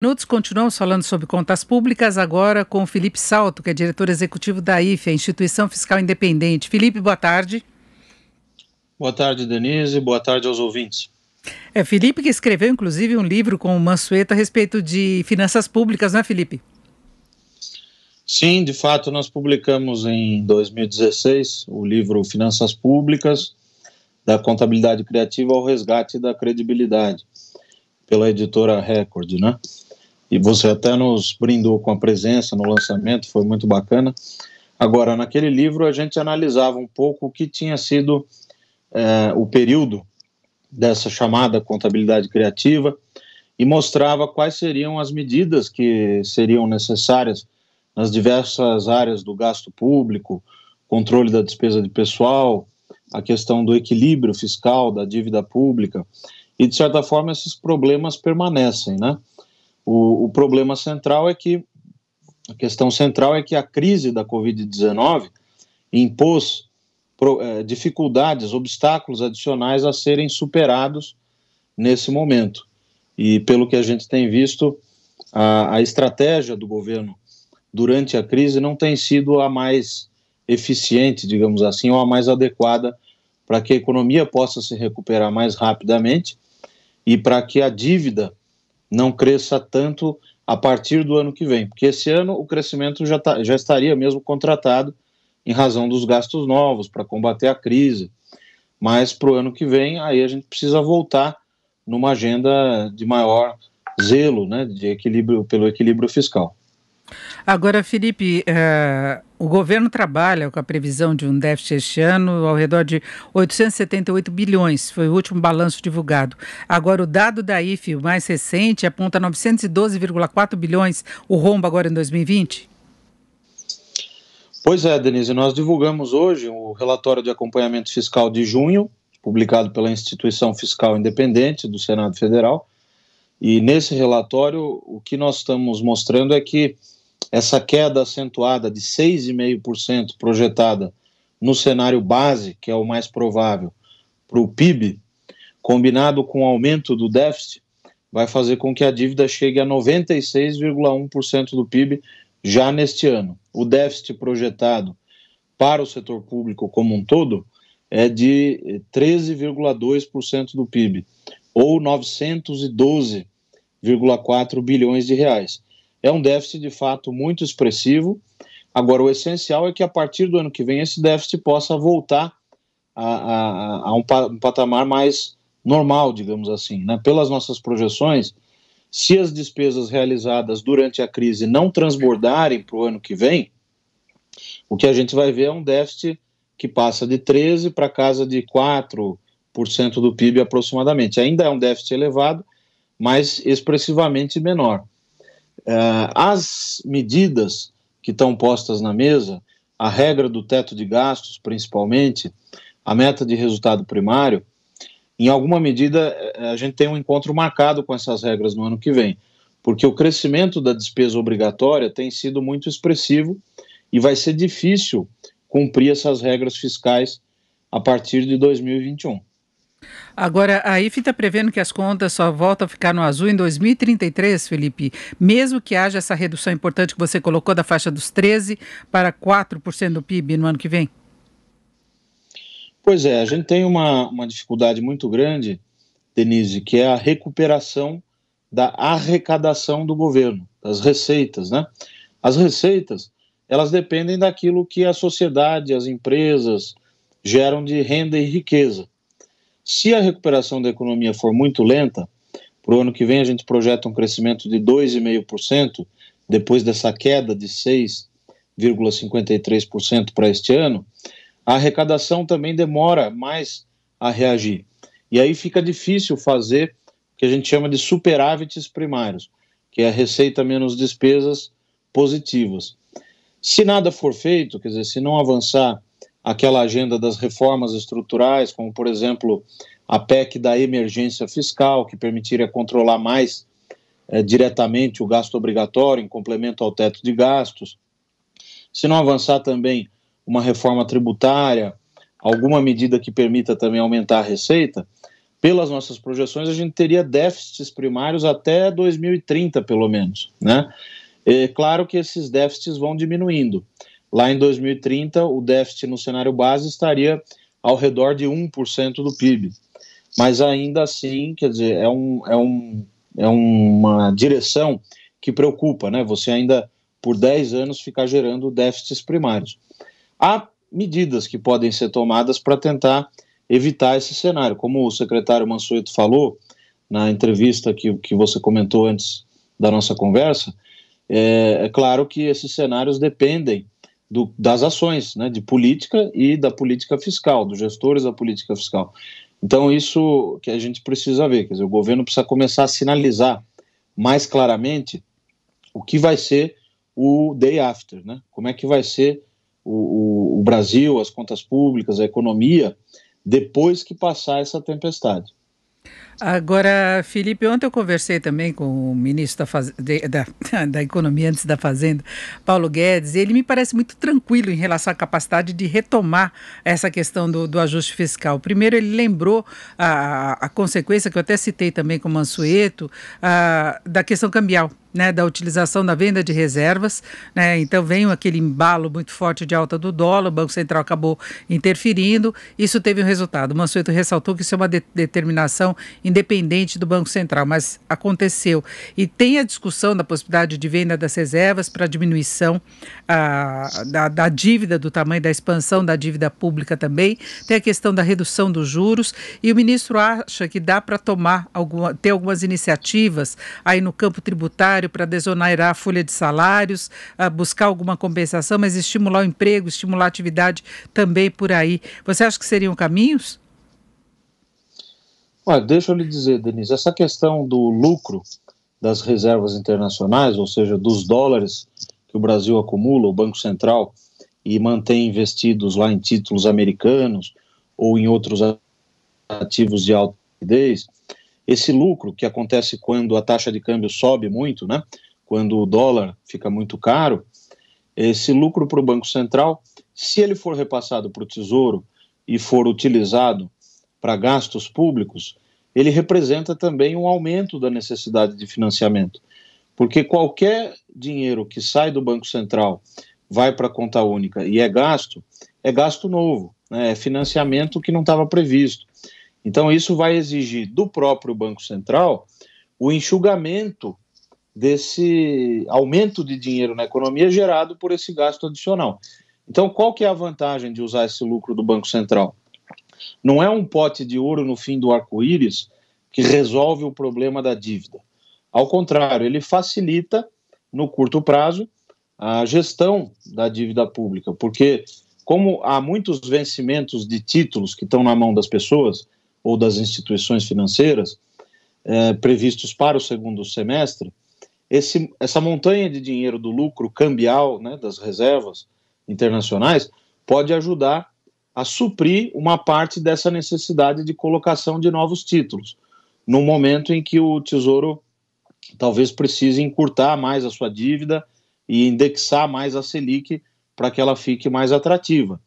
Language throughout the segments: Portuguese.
Minutos, continuamos falando sobre contas públicas, agora com o Felipe Salto, que é diretor executivo da IFE, a Instituição Fiscal Independente. Felipe, boa tarde. Boa tarde, Denise. Boa tarde aos ouvintes. É Felipe que escreveu, inclusive, um livro com o Mansueto a respeito de finanças públicas, não é, Felipe? Sim, de fato, nós publicamos em 2016 o livro Finanças Públicas, da Contabilidade Criativa ao Resgate da Credibilidade, pela editora Record, né? E você até nos brindou com a presença no lançamento, foi muito bacana. Agora, naquele livro a gente analisava um pouco o que tinha sido o período dessa chamada contabilidade criativa e mostrava quais seriam as medidas que seriam necessárias nas diversas áreas do gasto público, controle da despesa de pessoal, a questão do equilíbrio fiscal, da dívida pública, e de certa forma esses problemas permanecem, né? O problema central é que, a questão central é que a crise da Covid-19 impôs dificuldades, obstáculos adicionais a serem superados nesse momento. E pelo que a gente tem visto, a estratégia do governo durante a crise não tem sido a mais eficiente, digamos assim, ou a mais adequada para que a economia possa se recuperar mais rapidamente e para que a dívida não cresça tanto a partir do ano que vem, porque esse ano o crescimento já estaria mesmo contratado em razão dos gastos novos para combater a crise, mas para o ano que vem aí a gente precisa voltar numa agenda de maior zelo, né, de equilíbrio, pelo equilíbrio fiscal. Agora, Felipe, o governo trabalha com a previsão de um déficit este ano ao redor de 878 bilhões, foi o último balanço divulgado. Agora, o dado da IFE, o mais recente, aponta 912,4 bilhões, o rombo agora em 2020? Pois é, Denise, nós divulgamos hoje o relatório de acompanhamento fiscal de junho, publicado pela Instituição Fiscal Independente do Senado Federal, e nesse relatório o que nós estamos mostrando é que essa queda acentuada de 6,5% projetada no cenário base, que é o mais provável, para o PIB, combinado com o aumento do déficit, vai fazer com que a dívida chegue a 96,1% do PIB já neste ano. O déficit projetado para o setor público como um todo é de 13,2% do PIB, ou 912,4 bilhões de reais. É um déficit, de fato, muito expressivo. Agora, o essencial é que, a partir do ano que vem, esse déficit possa voltar a um patamar mais normal, digamos assim, né? Pelas nossas projeções, se as despesas realizadas durante a crise não transbordarem para o ano que vem, o que a gente vai ver é um déficit que passa de 13% para casa de 4% do PIB aproximadamente. Ainda é um déficit elevado, mas expressivamente menor. As medidas que estão postas na mesa, a regra do teto de gastos, principalmente, a meta de resultado primário, em alguma medida a gente tem um encontro marcado com essas regras no ano que vem, porque o crescimento da despesa obrigatória tem sido muito expressivo e vai ser difícil cumprir essas regras fiscais a partir de 2021. Agora, a IFE está prevendo que as contas só voltam a ficar no azul em 2033, Felipe, mesmo que haja essa redução importante que você colocou da faixa dos 13% para 4% do PIB no ano que vem? Pois é, a gente tem uma dificuldade muito grande, Denise, que é a recuperação da arrecadação do governo, das receitas, né? As receitas, elas dependem daquilo que a sociedade, as empresas geram de renda e riqueza. Se a recuperação da economia for muito lenta, para o ano que vem a gente projeta um crescimento de 2,5%, depois dessa queda de 6,53% para este ano, a arrecadação também demora mais a reagir. E aí fica difícil fazer o que a gente chama de superávites primários, que é a receita menos despesas positivas. Se nada for feito, quer dizer, se não avançar aquela agenda das reformas estruturais, como, por exemplo, a PEC da emergência fiscal, que permitiria controlar mais diretamente o gasto obrigatório em complemento ao teto de gastos, se não avançar também uma reforma tributária, alguma medida que permita também aumentar a receita, pelas nossas projeções, a gente teria déficits primários até 2030, pelo menos, né? É claro que esses déficits vão diminuindo. Lá em 2030, o déficit no cenário base estaria ao redor de 1% do PIB. Mas ainda assim, quer dizer, é uma direção que preocupa, né? Você ainda, por 10 anos, ficar gerando déficits primários. Há medidas que podem ser tomadas para tentar evitar esse cenário. Como o secretário Mansueto falou na entrevista que você comentou antes da nossa conversa, é claro que esses cenários dependem das ações, né, de política e da política fiscal, dos gestores da política fiscal. Então, isso que a gente precisa ver, quer dizer, o governo precisa começar a sinalizar mais claramente o que vai ser o day after, né? Como é que vai ser o Brasil, as contas públicas, a economia, depois que passar essa tempestade. Agora, Felipe, ontem eu conversei também com o ministro da Economia, antes da Fazenda, Paulo Guedes, e ele me parece muito tranquilo em relação à capacidade de retomar essa questão do ajuste fiscal. Primeiro, ele lembrou a consequência, que eu até citei também com o Mansueto, da questão cambial, né, da utilização da venda de reservas, né, então veio aquele embalo muito forte de alta do dólar, o Banco Central acabou interferindo, isso teve um resultado. O Mansueto ressaltou que isso é uma determinação independente do Banco Central, mas aconteceu. E tem a discussão da possibilidade de venda das reservas para diminuição da dívida, do tamanho da expansão da dívida pública também, tem a questão da redução dos juros, e o ministro acha que dá para ter algumas iniciativas aí no campo tributário para desonerar a folha de salários, buscar alguma compensação, mas estimular o emprego, estimular a atividade também por aí. Você acha que seriam caminhos? Olha, deixa eu lhe dizer, Denise, essa questão do lucro das reservas internacionais, ou seja, dos dólares que o Brasil acumula, o Banco Central, e mantém investidos lá em títulos americanos ou em outros ativos de alta liquidez, esse lucro que acontece quando a taxa de câmbio sobe muito, né? Quando o dólar fica muito caro, esse lucro para o Banco Central, se ele for repassado para o Tesouro e for utilizado para gastos públicos, ele representa também um aumento da necessidade de financiamento, porque qualquer dinheiro que sai do Banco Central, vai para a conta única e é gasto novo, né? É financiamento que não estava previsto. Então, isso vai exigir do próprio Banco Central o enxugamento desse aumento de dinheiro na economia gerado por esse gasto adicional. Então, qual que é a vantagem de usar esse lucro do Banco Central? Não é um pote de ouro no fim do arco-íris que resolve o problema da dívida. Ao contrário, ele facilita, no curto prazo, a gestão da dívida pública, porque como há muitos vencimentos de títulos que estão na mão das pessoas ou das instituições financeiras, previstos para o segundo semestre, essa montanha de dinheiro do lucro cambial, né, das reservas internacionais, pode ajudar a suprir uma parte dessa necessidade de colocação de novos títulos, no momento em que o Tesouro talvez precise encurtar mais a sua dívida e indexar mais a Selic para que ela fique mais atrativa.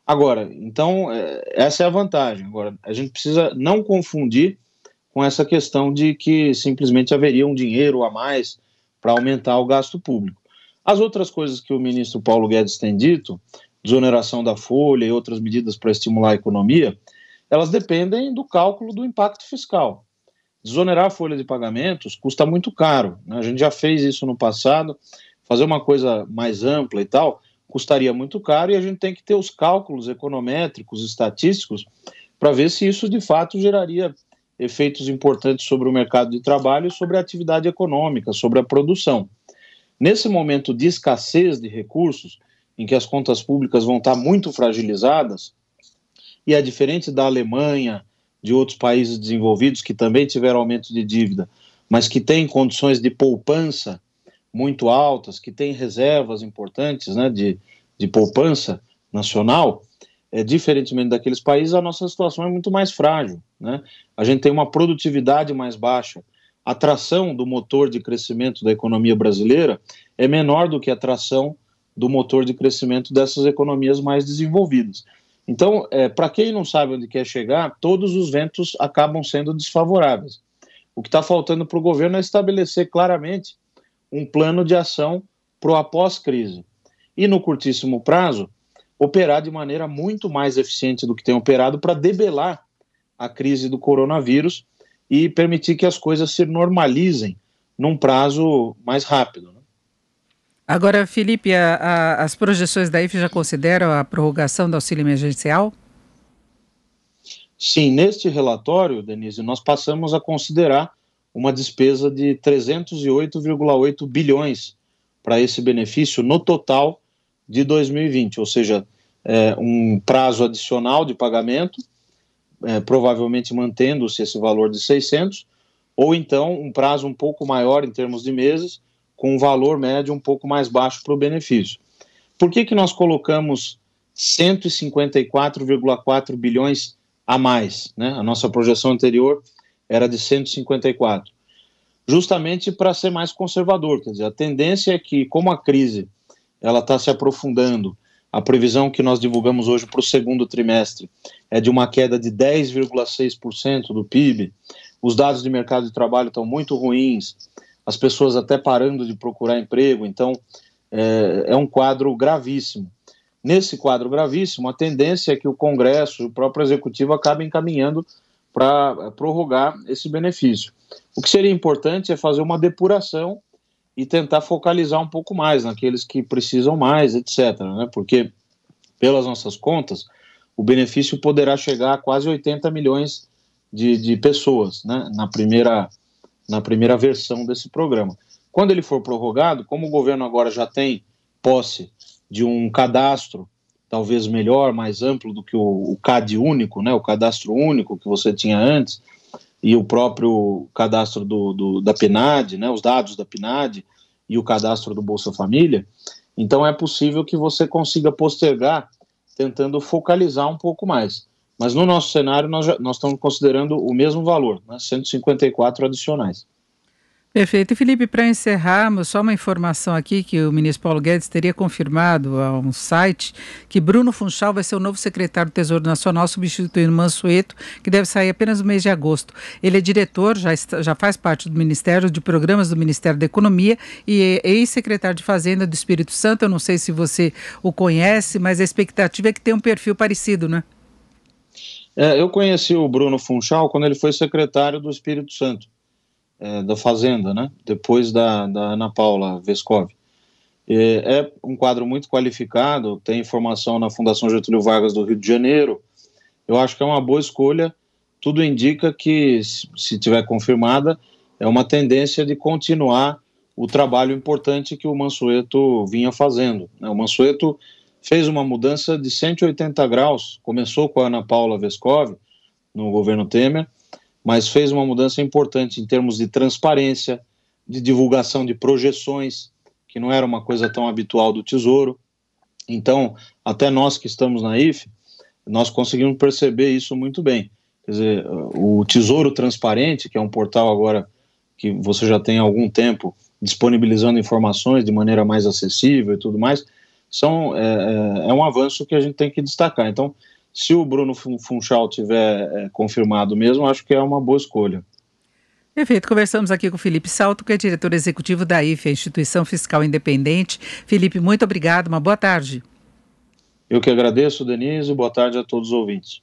Agora, então, essa é a vantagem. Agora, a gente precisa não confundir com essa questão de que simplesmente haveria um dinheiro a mais para aumentar o gasto público. As outras coisas que o ministro Paulo Guedes tem dito, desoneração da folha e outras medidas para estimular a economia, elas dependem do cálculo do impacto fiscal. Desonerar a folha de pagamentos custa muito caro, né? A gente já fez isso no passado, fazer uma coisa mais ampla e tal, custaria muito caro, e a gente tem que ter os cálculos econométricos, estatísticos, para ver se isso de fato geraria efeitos importantes sobre o mercado de trabalho e sobre a atividade econômica, sobre a produção. Nesse momento de escassez de recursos, em que as contas públicas vão estar muito fragilizadas, e é diferente da Alemanha, de outros países desenvolvidos que também tiveram aumento de dívida, mas que têm condições de poupança muito altas, que têm reservas importantes, né, de poupança nacional, diferentemente daqueles países, a nossa situação é muito mais frágil, né? A gente tem uma produtividade mais baixa, a tração do motor de crescimento da economia brasileira é menor do que a tração do motor de crescimento dessas economias mais desenvolvidas. Então, para quem não sabe onde quer chegar, todos os ventos acabam sendo desfavoráveis. O que está faltando para o governo é estabelecer claramente um plano de ação para o após-crise. E no curtíssimo prazo, operar de maneira muito mais eficiente do que tem operado para debelar a crise do coronavírus e permitir que as coisas se normalizem num prazo mais rápido. Agora, Felipe, as projeções da IFE já consideram a prorrogação do auxílio emergencial? Sim, neste relatório, Denise, nós passamos a considerar uma despesa de 308,8 bilhões para esse benefício no total de 2020, ou seja, um prazo adicional de pagamento, provavelmente mantendo-se esse valor de 600, ou então um prazo um pouco maior em termos de meses, com um valor médio um pouco mais baixo para o benefício. Por que nós colocamos 154,4 bilhões a mais, né? A nossa projeção anterior era de 154. Justamente para ser mais conservador, quer dizer, a tendência é que, como a crise ela está se aprofundando, a previsão que nós divulgamos hoje para o segundo trimestre é de uma queda de 10,6% do PIB, os dados de mercado de trabalho estão muito ruins, as pessoas até parando de procurar emprego, então é um quadro gravíssimo. Nesse quadro gravíssimo, a tendência é que o Congresso, o próprio Executivo, acabem encaminhando para prorrogar esse benefício. O que seria importante é fazer uma depuração e tentar focalizar um pouco mais naqueles que precisam mais, etc., né? Porque, pelas nossas contas, o benefício poderá chegar a quase 80 milhões de pessoas, né? Na primeira versão desse programa. Quando ele for prorrogado, como o governo agora já tem posse de um cadastro, talvez melhor, mais amplo do que o CAD único, né, o cadastro único que você tinha antes, e o próprio cadastro da PNAD, né, os dados da PNAD e o cadastro do Bolsa Família, então é possível que você consiga postergar, tentando focalizar um pouco mais. Mas no nosso cenário, nós estamos considerando o mesmo valor, né, 154 adicionais. Perfeito. E Felipe, para encerrarmos, só uma informação aqui que o ministro Paulo Guedes teria confirmado a um site que Bruno Funchal vai ser o novo secretário do Tesouro Nacional, substituindo Mansueto, que deve sair apenas no mês de agosto. Ele é diretor, já faz parte do Ministério de Programas do Ministério da Economia e é ex-secretário de Fazenda do Espírito Santo. Eu não sei se você o conhece, mas a expectativa é que tenha um perfil parecido, né? Eu conheci o Bruno Funchal quando ele foi secretário do Espírito Santo. Da Fazenda, né? Depois da Ana Paula Vescov. É um quadro muito qualificado, tem formação na Fundação Getúlio Vargas do Rio de Janeiro. Eu acho que é uma boa escolha. Tudo indica que, se tiver confirmada, é uma tendência de continuar o trabalho importante que o Mansueto vinha fazendo, né? O Mansueto fez uma mudança de 180 graus, começou com a Ana Paula Vescov, no governo Temer, mas fez uma mudança importante em termos de transparência, de divulgação de projeções, que não era uma coisa tão habitual do Tesouro. Então, até nós que estamos na IFE, nós conseguimos perceber isso muito bem. Quer dizer, o Tesouro Transparente, que é um portal agora que você já tem há algum tempo disponibilizando informações de maneira mais acessível e tudo mais, é um avanço que a gente tem que destacar. Então, se o Bruno Funchal tiver confirmado mesmo, acho que é uma boa escolha. Perfeito. Conversamos aqui com o Felipe Salto, que é diretor executivo da IFE, a Instituição Fiscal Independente. Felipe, muito obrigado. Uma boa tarde. Eu que agradeço, Denise. Boa tarde a todos os ouvintes.